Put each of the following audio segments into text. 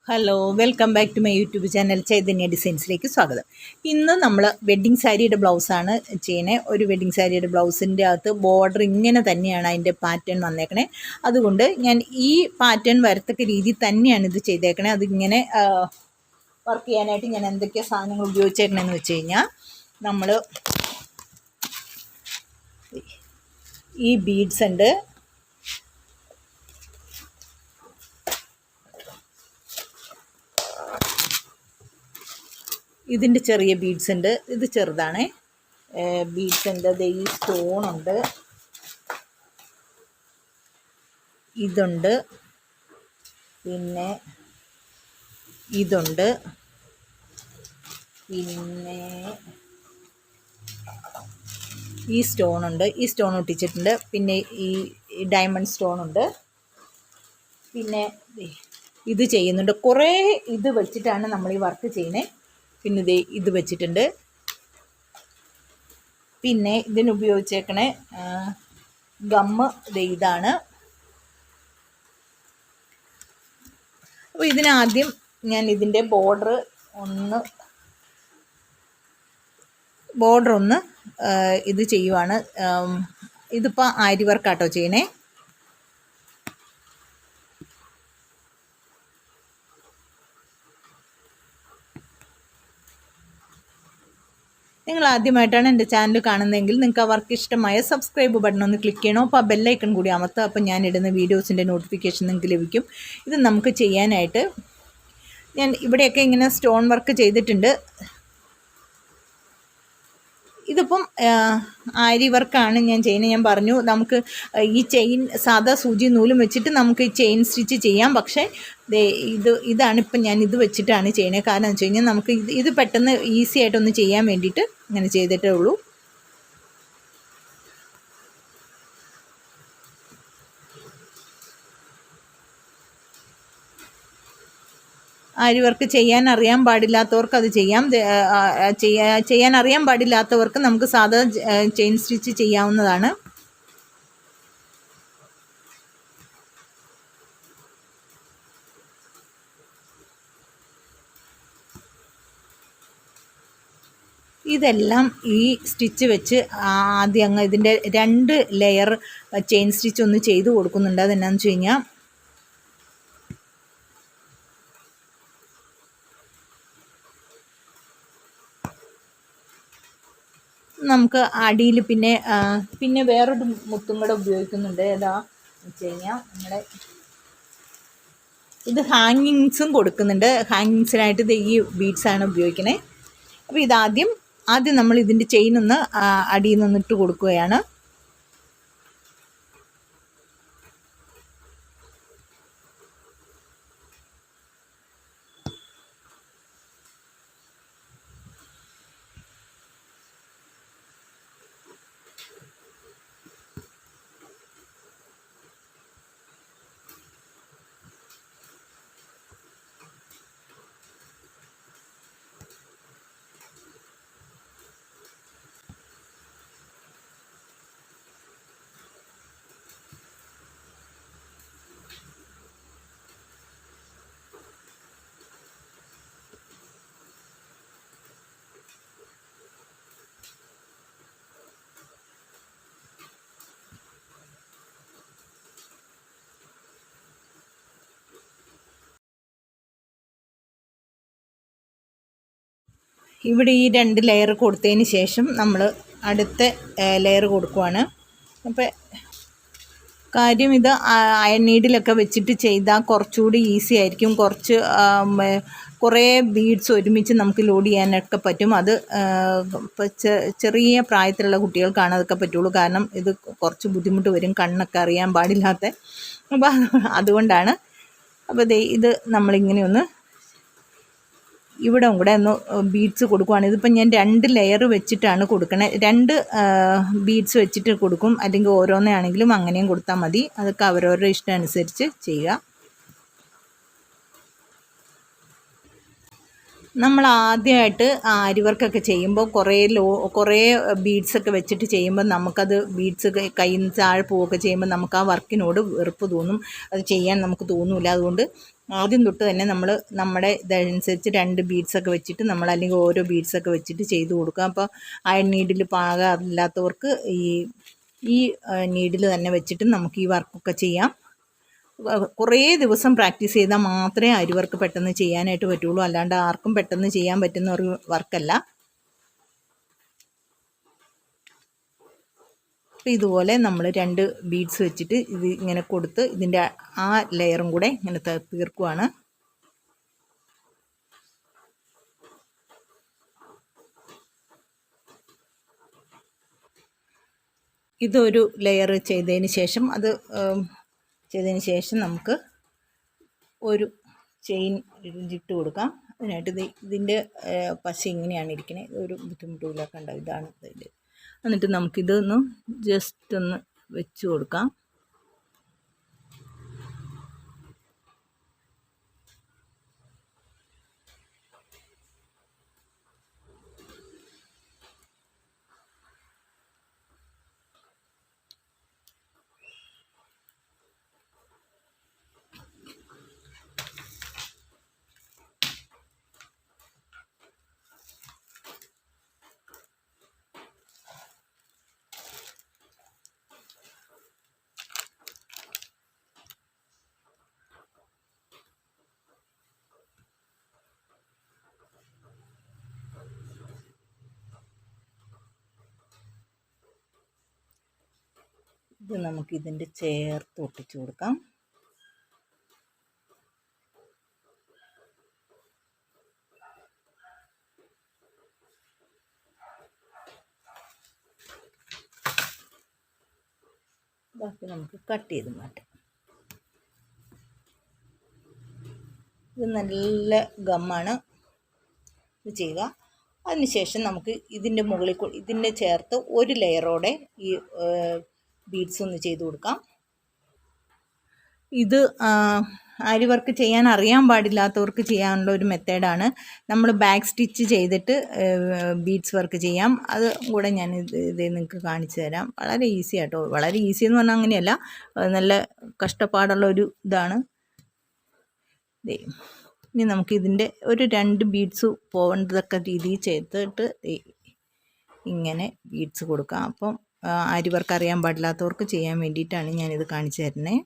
Hello, welcome back to my YouTube channel Chaitanya ഡിസൈൻസിലേക്ക് സ്വാഗതം. ഇന്ന് നമ്മൾ വെഡ്ഡിങ് സാരിയുടെ ബ്ലൗസാണ് ചെയ്യുന്നത്. ഒരു വെഡ്ഡിങ് സാരിയുടെ ബ്ലൗസിൻ്റെ അകത്ത് ബോർഡർ ഇങ്ങനെ തന്നെയാണ് അതിൻ്റെ പാറ്റേൺ വന്നേക്കണേ. അതുകൊണ്ട് ഞാൻ ഈ പാറ്റേൺ വരത്തക്ക രീതിയിൽ തന്നെയാണ് ഇത് ചെയ്തേക്കണേ. അതിങ്ങനെ വർക്ക് ചെയ്യാനായിട്ട് ഞാൻ എന്തൊക്കെ സാധനങ്ങൾ ഉപയോഗിച്ചേക്കണമെന്ന് വെച്ച് കഴിഞ്ഞാൽ, നമ്മൾ ഈ ബീഡ്സ് ഉണ്ട്, ഇതിൻ്റെ ചെറിയ ബീഡ്സ് ഉണ്ട്, ഇത് ചെറുതാണ് ബീഡ്സ് ഉണ്ട്. ഈ സ്റ്റോണുണ്ട്, ഇതുണ്ട്, പിന്നെ ഇതുണ്ട്, പിന്നെ ഈ സ്റ്റോണുണ്ട്, ഈ സ്റ്റോൺ ഒട്ടിച്ചിട്ടുണ്ട്, പിന്നെ ഈ ഡയമണ്ട് സ്റ്റോണുണ്ട്, പിന്നെ ഇത് ചെയ്യുന്നുണ്ട്. കുറേ ഇത് വെച്ചിട്ടാണ് നമ്മൾ ഈ വർക്ക് ചെയ്യുന്നത്. പിന്നെ ഇത് വെച്ചിട്ടുണ്ട്. പിന്നെ ഇതിന് ഉപയോഗിച്ചേക്കണേ ഗമ്മ് ഇതാണ്. അപ്പോൾ ഇതിനാദ്യം ഞാൻ ഇതിൻ്റെ ബോർഡർ ഒന്ന് ഇത് ചെയ്യുവാണ്. ഇതിപ്പോൾ ആരി വർക്കാട്ടോ ചെയ്യണേ. നിങ്ങൾ ആദ്യമായിട്ടാണ് എൻ്റെ ചാനൽ കാണുന്നതെങ്കിൽ നിങ്ങൾക്ക് ആ വർക്ക് ഇഷ്ടമായ സബ്സ്ക്രൈബ് ബട്ടൺ ഒന്ന് ക്ലിക്ക് ചെയ്യണം. അപ്പോൾ ആ ബെല്ലൈക്കൺ കൂടി അമർത്തുക. അപ്പോൾ ഞാൻ ഇടുന്ന വീഡിയോസിൻ്റെ നോട്ടിഫിക്കേഷൻ നിങ്ങൾക്ക് ലഭിക്കും. ഇത് നമുക്ക് ചെയ്യാനായിട്ട് ഞാൻ ഇവിടെയൊക്കെ ഇങ്ങനെ സ്റ്റോൺ വർക്ക് ചെയ്തിട്ടുണ്ട്. ഇതിപ്പം ആരി വർക്കാണ് ഞാൻ ചെയ്യുന്നത്. ഞാൻ പറഞ്ഞു നമുക്ക് ഈ ചെയിൻ സാധാ സൂചി നൂലും വെച്ചിട്ട് നമുക്ക് ഈ ചെയിൻ സ്റ്റിച്ച് ചെയ്യാം. പക്ഷേ ഇതാണിപ്പം ഞാൻ ഇത് വെച്ചിട്ടാണ് ചെയ്യുന്നത്. കാരണം എന്ന് വെച്ച് കഴിഞ്ഞാൽ നമുക്ക് ഇത് പെട്ടെന്ന് ഈസി ആയിട്ടൊന്ന് ചെയ്യാൻ വേണ്ടിയിട്ട് ഇങ്ങനെ ചെയ്തിട്ടേ ഉള്ളൂ. ആരി വർക്ക് ചെയ്യാൻ അറിയാൻ പാടില്ലാത്തവർക്ക് അത് ചെയ്യാം. ചെയ്യാൻ അറിയാൻ പാടില്ലാത്തവർക്ക് നമുക്ക് സാധാ ചെയിൻ സ്റ്റിച്ച് ചെയ്യാവുന്നതാണ്. ഇതെല്ലാം ഈ സ്റ്റിച്ച് വെച്ച് ആദ്യം അങ്ങ് ഇതിൻ്റെ 2 ലെയർ ചെയിൻ സ്റ്റിച്ച് ഒന്ന് ചെയ്ത് കൊടുക്കുന്നുണ്ട്. അതെന്നാന്ന് വെച്ച് കഴിഞ്ഞാൽ നമുക്ക് അടിയിൽ പിന്നെ വേറൊരു മുത്തും കൂടെ ഉപയോഗിക്കുന്നുണ്ട്. ഏതാ വെച്ച് കഴിഞ്ഞാൽ നമ്മുടെ ഇത് ഹാങ്ങിങ്സും കൊടുക്കുന്നുണ്ട്. ഹാങ്ങിങ്സിനായിട്ട് ഇത് ഈ ബീഡ്സാണ് ഉപയോഗിക്കുന്നത്. അപ്പോൾ ആദ്യം നമ്മൾ ഇതിൻ്റെ ചെയിനൊന്ന് അടിയിൽ നിന്നിട്ട് കൊടുക്കുകയാണ്. ഇവിടെ ഈ 2 ലെയർ കൊടുത്തതിന് ശേഷം നമ്മൾ അടുത്ത ലെയർ കൊടുക്കുവാണ്. അപ്പോൾ കാര്യം ഇത് അയൺ നീഡിലൊക്കെ വെച്ചിട്ട് ചെയ്താൽ കുറച്ചുകൂടി ഈസി ആയിരിക്കും. കുറേ ബീഡ്സ് ഒരുമിച്ച് നമുക്ക് ലോഡ് ചെയ്യാനൊക്കെ പറ്റും. അത് ഇപ്പോൾ ചെറിയ പ്രായത്തിലുള്ള കുട്ടികൾക്കാണ് അതൊക്കെ പറ്റുള്ളൂ. കാരണം ഇത് കുറച്ച് ബുദ്ധിമുട്ട് വരും, കണ്ണൊക്കെ അറിയാൻ പാടില്ലാത്ത. അപ്പോൾ അതുകൊണ്ടാണ്. അപ്പോൾ ഇത് നമ്മളിങ്ങനെ ഒന്ന് ഇവിടെ കൂടെ ഒന്ന് ബീഡ്സ് കൊടുക്കുവാണ്. ഇതിപ്പോൾ ഞാൻ 2 ലെയർ വെച്ചിട്ടാണ് കൊടുക്കണേ. 2 ബീഡ്സ് വെച്ചിട്ട് കൊടുക്കും, അല്ലെങ്കിൽ ഓരോന്നേ ആണെങ്കിലും അങ്ങനെയും കൊടുത്താൽ മതി. അതൊക്കെ അവരവരുടെ ഇഷ്ടം അനുസരിച്ച് ചെയ്യുക. നമ്മൾ ആദ്യമായിട്ട് ആരി വർക്കൊക്കെ ചെയ്യുമ്പോൾ കുറേ ബീഡ്സൊക്കെ വെച്ചിട്ട് ചെയ്യുമ്പോൾ നമുക്കത് ബീഡ്സ് കയ്യിൽ നിന്ന് താഴെ പോവുകയൊക്കെ ചെയ്യുമ്പോൾ നമുക്ക് ആ വർക്കിനോട് വെറുപ്പ് തോന്നും. അത് ചെയ്യാൻ നമുക്ക് തോന്നില്ല. അതുകൊണ്ട് ആദ്യം തൊട്ട് തന്നെ നമ്മൾ നമ്മുടെ ഇതനുസരിച്ച് 2 ബീഡ്സൊക്കെ വെച്ചിട്ട് നമ്മൾ അല്ലെങ്കിൽ ഓരോ ബീഡ്സൊക്കെ വെച്ചിട്ട് ചെയ്ത് കൊടുക്കുക. അപ്പോൾ അയൺ നീഡിൽ പാകമില്ലാത്തവർക്ക് ഈ നീഡിൽ തന്നെ വെച്ചിട്ട് നമുക്ക് ഈ വർക്കൊക്കെ ചെയ്യാം. കുറേ ദിവസം പ്രാക്ടീസ് ചെയ്താൽ മാത്രമേ അരി വർക്ക് പെട്ടെന്ന് ചെയ്യാനായിട്ട് പറ്റുള്ളൂ. അല്ലാണ്ട് ആർക്കും പെട്ടെന്ന് ചെയ്യാൻ പറ്റുന്ന ഒരു വർക്കല്ല. അപ്പോൾ ഇതുപോലെ നമ്മൾ 2 ബീഡ്സ് വെച്ചിട്ട് ഇത് ഇങ്ങനെ കൊടുത്ത് ഇതിൻ്റെ ആ ലെയറും കൂടെ ഇങ്ങനെ തീർക്കുവാണ്. ഇതൊരു ലെയർ ചെയ്തതിന് ശേഷം നമുക്ക് ഒരു ചെയിൻ ഇട്ട് കൊടുക്കാം. അതിനായിട്ട് ഇതിൻ്റെ പശ ഇങ്ങനെയാണ് ഇരിക്കുന്നത്. ഒരു ബുദ്ധിമുട്ടിലൊക്കെ ഉണ്ടാവും. ഇതാണ് ഇതിൻ്റെ. എന്നിട്ട് നമുക്കിതൊന്ന് ജസ്റ്റ് ഒന്ന് വെച്ച് കൊടുക്കാം. ഇത് നമുക്ക് ഇതിൻ്റെ ചേർത്ത് ഒട്ടിച്ചു കൊടുക്കാം. ബാക്കി നമുക്ക് കട്ട് ചെയ്ത് മാറ്റാം. ഇത് നല്ല ഗമ്മാണ്. ഇത് ചെയ്യുക. അതിനുശേഷം നമുക്ക് ഇതിൻ്റെ മുകളിൽ ഇതിൻ്റെ ചേർത്ത് ഒരു ലെയറോടെ ഈ ബീഡ്സ് ഒന്ന് ചെയ്ത് കൊടുക്കാം. ഇത് ആരി വർക്ക് ചെയ്യാൻ അറിയാൻ പാടില്ലാത്തവർക്ക് ചെയ്യാനുള്ള ഒരു മെത്തേഡാണ്. നമ്മൾ ബാക്ക് സ്റ്റിച്ച് ചെയ്തിട്ട് ബീഡ്സ് വർക്ക് ചെയ്യാം. അത് കൂടെ ഞാൻ ഇത് നിങ്ങൾക്ക് കാണിച്ചു തരാം. വളരെ ഈസി ആട്ടോ. വളരെ ഈസി എന്ന് പറഞ്ഞാൽ അങ്ങനെയല്ല, നല്ല കഷ്ടപ്പാടുള്ള ഒരു ഇതാണ്. ഇനി നമുക്ക് ഇതിൻ്റെ ഒരു 2 ബീഡ്സ് പോകേണ്ടതൊക്കെ രീതിയിൽ ചെയ്തിട്ട് ഇങ്ങനെ ബീഡ്സ് കൊടുക്കാം. അപ്പം ആരി വർക്ക് അറിയാൻ പാടില്ലാത്തവർക്ക് ചെയ്യാൻ വേണ്ടിയിട്ടാണ് ഞാനിത് കാണിച്ചു തരുന്നത്.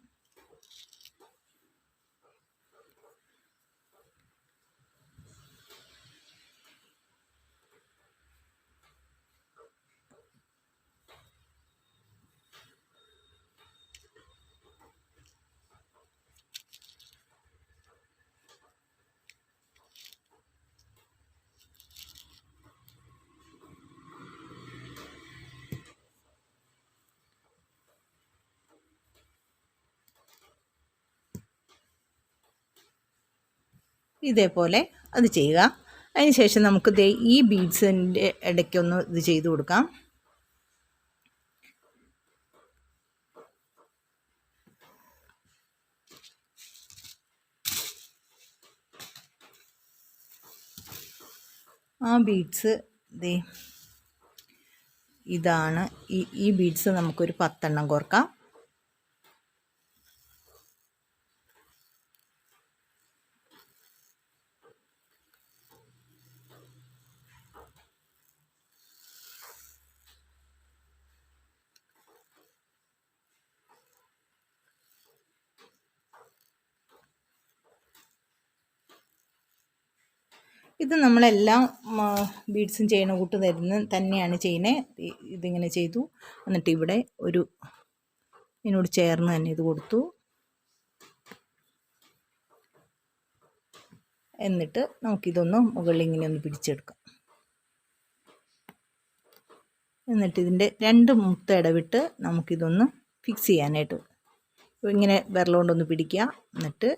ഇതേപോലെ അത് ചെയ്യുക. അതിന് ശേഷം നമുക്ക് ഈ ബീഡ്സിൻ്റെ ഇടയ്ക്കൊന്ന് ഇത് ചെയ്ത് കൊടുക്കാം. ആ ബീഡ്സ് ഇതാണ്. ഈ ബീഡ്സ് നമുക്കൊരു 10 എണ്ണം കോർക്കാം. ഇത് നമ്മളെല്ലാം ബീഡ്സും ചെയ്യണ കൂട്ട് തന്നെയാണ് ചെയ്യുന്നത്. ഇതിങ്ങനെ ചെയ്തു. എന്നിട്ട് ഇവിടെ ഇതിനോട് ചേർന്ന് തന്നെ ഇത് കൊടുത്തു. എന്നിട്ട് നമുക്കിതൊന്ന് മുകളിൽ ഇങ്ങനെ ഒന്ന് പിടിച്ചെടുക്കാം. എന്നിട്ട് ഇതിൻ്റെ 2 മുത്ത് ഇടവിട്ട് നമുക്കിതൊന്ന് ഫിക്സ് ചെയ്യാനായിട്ട് ഇങ്ങനെ വിരലുകൊണ്ടൊന്ന് പിടിക്കുക. എന്നിട്ട്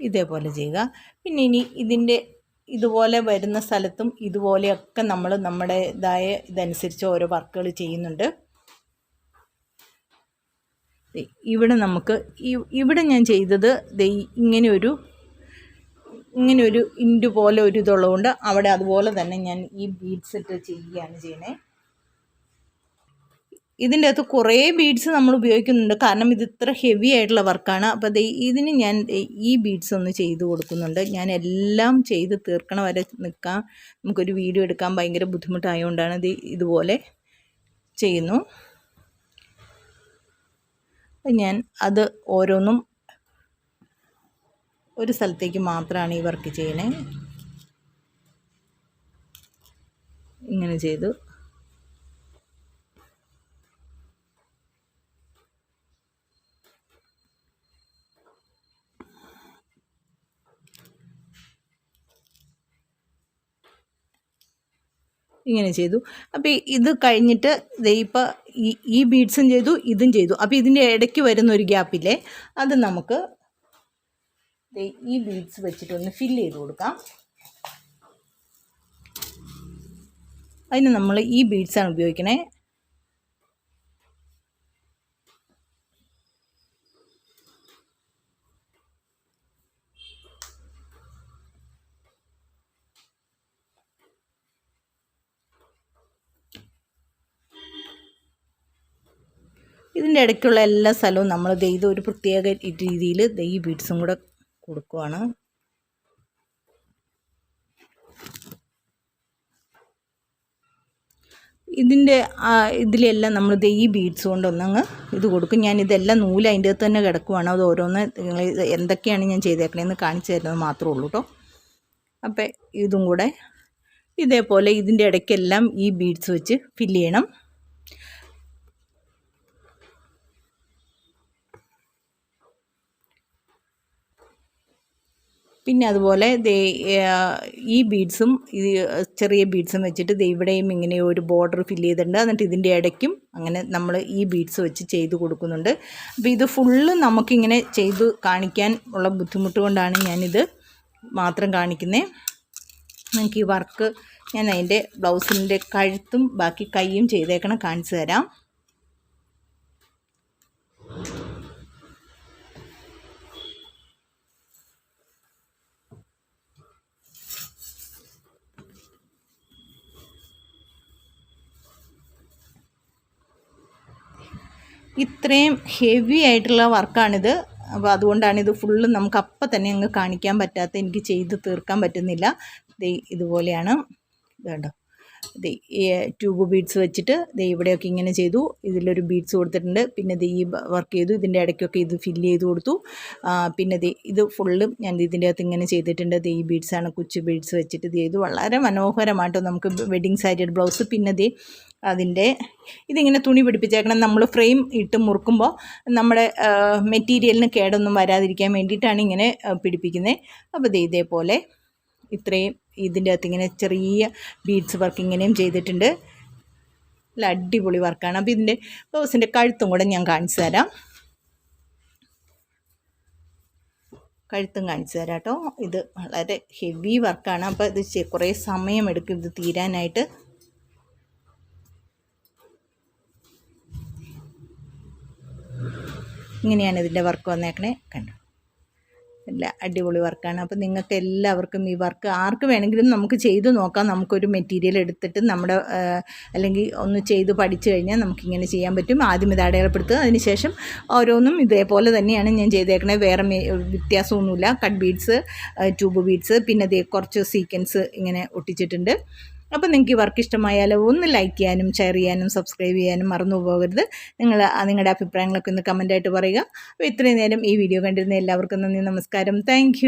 ഇതേപോലെ ചെയ്യുക. പിന്നെ ഇനി ഇതുപോലെ വരുന്ന സ്ഥലത്തും ഇതുപോലെയൊക്കെ നമ്മൾ നമ്മുടേതായ ഇതനുസരിച്ച് ഓരോ വർക്കുകൾ ചെയ്യുന്നുണ്ട്. ഇവിടെ നമുക്ക് ഇവിടെ ഞാൻ ചെയ്തത് ഇങ്ങനെയൊരു ഇൻഡു പോലെ ഒരു ഇതുള്ളതുകൊണ്ട് അവിടെ അതുപോലെ തന്നെ ഞാൻ ഈ ബീഡ്സ് ഇട്ട് ചെയ്യുകയാണ് ചെയ്യണേ. ഇതിൻ്റെ അകത്ത് കുറേ ബീഡ്സ് നമ്മൾ ഉപയോഗിക്കുന്നുണ്ട്, കാരണം ഇത് ഇത്ര ഹെവി ആയിട്ടുള്ള വർക്കാണ്. അപ്പോൾ ഇതിന് ഞാൻ ഈ ബീഡ്സ് ഒന്ന് ചെയ്ത് കൊടുക്കുന്നുണ്ട്. ഞാൻ എല്ലാം ചെയ്ത് തീർക്കണ വരെ നമുക്കൊരു വീഡിയോ എടുക്കാൻ ഭയങ്കര ബുദ്ധിമുട്ടായതുകൊണ്ടാണ് ഇതുപോലെ ചെയ്യുന്നു. ഞാൻ അത് ഓരോന്നും ഒരു സ്ഥലത്തേക്ക് മാത്രമാണ് ഈ വർക്ക് ചെയ്യണേ. ഇങ്ങനെ ചെയ്തു. ഇങ്ങനെ ചെയ്തു. അപ്പോൾ ഇത് കഴിഞ്ഞിട്ട് ഇപ്പോൾ ഈ ബീഡ്സും ചെയ്തു, ഇതും ചെയ്തു. അപ്പോൾ ഇതിൻ്റെ ഇടയ്ക്ക് വരുന്നൊരു ഗ്യാപ്പില്ലേ, അത് നമുക്ക് ഈ ബീഡ്സ് വെച്ചിട്ടൊന്ന് ഫില്ല് ചെയ്ത് കൊടുക്കാം. അതിന് നമ്മൾ ഈ ബീഡ്സാണ് ഉപയോഗിക്കണേ. ഇതിൻ്റെ ഇടയ്ക്കുള്ള എല്ലാ സ്ഥലവും നമ്മൾ ഇത് ഒരു പ്രത്യേക രീതിയിൽ ഈ ബീഡ്സും കൂടെ കൊടുക്കുവാണ്. ഇതിലെല്ലാം നമ്മൾ ഈ ബീഡ്സ് കൊണ്ടൊന്നങ്ങ് ഇത് കൊടുക്കും. ഞാൻ ഇതെല്ലാം നൂല് അതിൻ്റെ അകത്ത് തന്നെ കിടക്കുവാണ്. അത് ഓരോന്ന് എന്തൊക്കെയാണ് ഞാൻ ചെയ്തേക്കണേന്ന് കാണിച്ചു തരുന്നത് മാത്രമേ ഉള്ളൂ കേട്ടോ. അപ്പം ഇതും കൂടെ ഇതേപോലെ ഇതിൻ്റെ ഇടയ്ക്കെല്ലാം ഈ ബീഡ്സ് വെച്ച് ഫില്ല് ചെയ്യണം. പിന്നെ അതുപോലെ ഈ ബീഡ്സും ചെറിയ ബീഡ്സും വെച്ചിട്ട് ഇവിടെയും ഇങ്ങനെ ഒരു ബോർഡർ ഫില്ല് ചെയ്തിട്ടുണ്ട്. എന്നിട്ട് ഇതിൻ്റെ ഇടയ്ക്കും അങ്ങനെ നമ്മൾ ഈ ബീഡ്സ് വെച്ച് ചെയ്ത് കൊടുക്കുന്നുണ്ട്. അപ്പോൾ ഇത് ഫുള്ള് നമുക്കിങ്ങനെ ചെയ്ത് കാണിക്കാൻ ഉള്ള ബുദ്ധിമുട്ട് കൊണ്ടാണ് ഞാനിത് മാത്രം കാണിക്കുന്നത്. നമുക്ക് ഈ വർക്ക് ഞാൻ അതിൻ്റെ ബ്ലൗസിൻ്റെ കഴുത്തും ബാക്കി കൈയും ചെയ്തേക്കണം കാണിച്ചു തരാം. ഇത്രയും ഹെവി ആയിട്ടുള്ള വർക്കാണിത്. അപ്പോൾ അതുകൊണ്ടാണ് ഇത് ഫുള്ള് നമുക്ക് അപ്പം തന്നെ അങ്ങ് കാണിക്കാൻ പറ്റാത്ത, എനിക്ക് ചെയ്ത് തീർക്കാൻ പറ്റുന്നില്ല. ഇതുപോലെയാണ്. ഇതുണ്ടോ, ട്യൂബ് ബീഡ്സ് വെച്ചിട്ട് ഇവിടെയൊക്കെ ഇങ്ങനെ ചെയ്തു. ഇതിലൊരു ബീഡ്സ് കൊടുത്തിട്ടുണ്ട്. പിന്നെ ഈ വർക്ക് ചെയ്തു. ഇതിൻ്റെ ഇടയ്ക്കൊക്കെ ഇത് ഫില്ല് ചെയ്ത് കൊടുത്തു. പിന്നെ ഇത് ഫുള്ളും ഞാൻ ഇതിൻ്റെ അകത്ത് ഇങ്ങനെ ചെയ്തിട്ടുണ്ട്. ഈ ബീഡ്സാണ്, കുച്ചു ബീഡ്സ് വെച്ചിട്ട് ചെയ്തു. വളരെ മനോഹരമായിട്ട് നമുക്ക് വെഡിങ് സാരിയുടെ ബ്ലൗസ്. പിന്നെ അതിൻ്റെ ഇതിങ്ങനെ തുണി പിടിപ്പിച്ചേക്കണം. നമ്മൾ ഫ്രെയിം ഇട്ട് മുറുക്കുമ്പോൾ നമ്മുടെ മെറ്റീരിയലിന് കേടൊന്നും വരാതിരിക്കാൻ വേണ്ടിയിട്ടാണ് ഇങ്ങനെ പിടിപ്പിക്കുന്നത്. അപ്പോൾ ഇതേപോലെ ഇത്രയും ഇതിൻ്റെ അകത്ത് ഇങ്ങനെ ചെറിയ ബീഡ്സ് വർക്ക് ഇങ്ങനെയും ചെയ്തിട്ടുണ്ട്. നല്ല അടിപൊളി വർക്കാണ്. അപ്പോൾ ഇതിൻ്റെ ബ്ലൗസിൻ്റെ കഴുത്തും കൂടെ ഞാൻ കാണിച്ചു തരാം. കഴുത്തും കാണിച്ചു തരാം കേട്ടോ. ഇത് വളരെ ഹെവി വർക്കാണ്. അപ്പോൾ ഇത് കുറേ സമയമെടുക്കും ഇത് തീരാനായിട്ട്. ഇങ്ങനെയാണ് ഇതിൻ്റെ വർക്ക് വന്നേക്കണേ. കണ്ടോ, നല്ല അടിപൊളി വർക്കാണ്. അപ്പോൾ നിങ്ങൾക്ക് എല്ലാവർക്കും ഈ വർക്ക് ആർക്ക് വേണമെങ്കിലും നമുക്ക് ചെയ്ത് നോക്കാം. നമുക്കൊരു മെറ്റീരിയൽ എടുത്തിട്ട് നമ്മുടെ അല്ലെങ്കിൽ ഒന്ന് ചെയ്ത് പഠിച്ചു കഴിഞ്ഞാൽ നമുക്കിങ്ങനെ ചെയ്യാൻ പറ്റും. ആദ്യം ഇത് അടയാളപ്പെടുത്തുക, അതിനുശേഷം ഓരോന്നും ഇതേപോലെ തന്നെയാണ് ഞാൻ ചെയ്തേക്കണത്. വേറെ വ്യത്യാസമൊന്നുമില്ല. കട്ട് ബീഡ്സ്, ട്യൂബ് ബീഡ്സ്, പിന്നെ കുറച്ച് സീക്വൻസ് ഇങ്ങനെ ഒട്ടിച്ചിട്ടുണ്ട്. അപ്പോൾ നിങ്ങൾക്ക് ഈ വർക്ക് ഇഷ്ടമായാൽ ഒന്ന് ലൈക്ക് ചെയ്യാനും ഷെയർ ചെയ്യാനും സബ്സ്ക്രൈബ് ചെയ്യാനും മറന്നു പോകരുത്. നിങ്ങളുടെ അഭിപ്രായങ്ങളൊക്കെ ഒന്ന് കമൻറ്റായിട്ട് പറയുക. അപ്പോൾ ഇത്രയും നേരം ഈ വീഡിയോ കണ്ടിരുന്ന എല്ലാവർക്കും നന്ദി, നമസ്കാരം, താങ്ക്